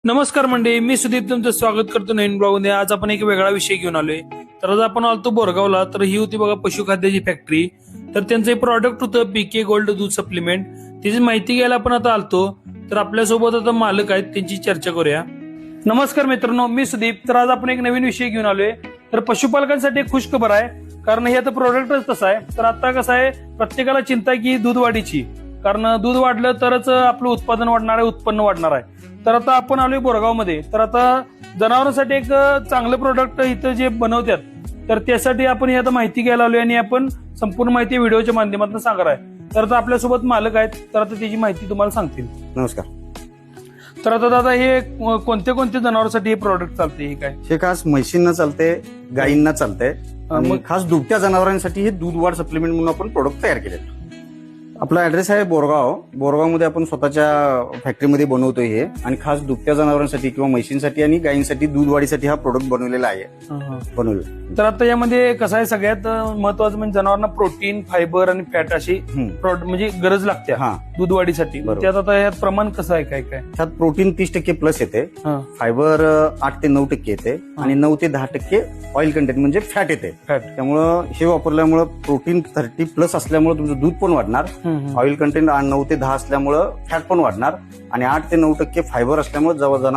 नमस्कार मंडळी, मी सुदीप तुमचं स्वागत करतो नवीन ब्लॉगमध्ये. आज आपण एक वेगळा विषय घेऊन आलोय. तर आज आपण आलतो बोरगावला. तर ही होती बघा पशुखाद्याची फॅक्टरी. तर त्यांचं एक प्रॉडक्ट होतं पीके गोल्ड दूध सप्लिमेंट. त्याची माहिती घ्यायला आपण आता आलतो. तर आपल्यासोबत आता मालक आहेत, त्यांची चर्चा करूया. नमस्कार मित्रांनो, मी सुदीप. तर आज आपण एक नवीन विषय घेऊन आलोय. तर पशुपालकांसाठी एक खुशखबर आहे, कारण हे आता प्रोडक्टच तसं आहे. तर आता कसं आहे, प्रत्येकाला चिंता आहे की दूध वाढीची, कारण दूध वाढलं तरच आपलं उत्पादन वाढणार आहे, उत्पन्न वाढणार आहे. तर आता आपण आलोय बोरगावमध्ये. तर आता जनावरांसाठी एक चांगलं प्रोडक्ट इथं जे बनवतात, तर त्यासाठी आपण ही आता माहिती घ्यायला आलोय आणि आपण संपूर्ण माहिती व्हिडिओच्या माध्यमातून सांगणार आहे. तर आता आपल्यासोबत मालक आहेत, तर आता त्याची माहिती तुम्हाला सांगतील. नमस्कार. तर आता दादा, हे कोणत्या कोणत्या जनावरांसाठी हे प्रोडक्ट चालते? हे काय? हे खास म्हशींना चालते, गायींना चालते आणि मग खास दुभत्या जनावरांसाठी हे दूध वाढ सप्लिमेंट म्हणून आपण प्रोडक्ट तयार केले. आपला ऍड्रेस आहे बोरगावमध्ये आपण स्वतःच्या फॅक्टरीमध्ये बनवतोय हे, आणि खास दुभत्या जनावरांसाठी किंवा म्हशींसाठी आणि गायींसाठी दूध वाढीसाठी हा प्रोडक्ट बनवलेला आहे. बनवलेला. तर आता यामध्ये कसं आहे, सगळ्यात महत्वाचं म्हणजे जनावरांना प्रोटीन, फायबर आणि फॅट अशी म्हणजे गरज लागते दूध वाढीसाठी. त्यात आता यात प्रमाण कसं आहे, काय काय? त्यात प्रोटीन 30% प्लस येते, फायबर 8 ते 9% येते आणि 9 ते 10% ऑइल कंटेंट म्हणजे फॅट येते. त्यामुळं हे वापरल्यामुळं प्रोटीन 30 प्लस असल्यामुळे तुमचं दूध पण वाढणार, ऑइल कंटेंट 9 ते 10 असल्यामुळं फॅट पण वाढणार आणि 8 ते 9% फायबर असल्यामुळे जवळ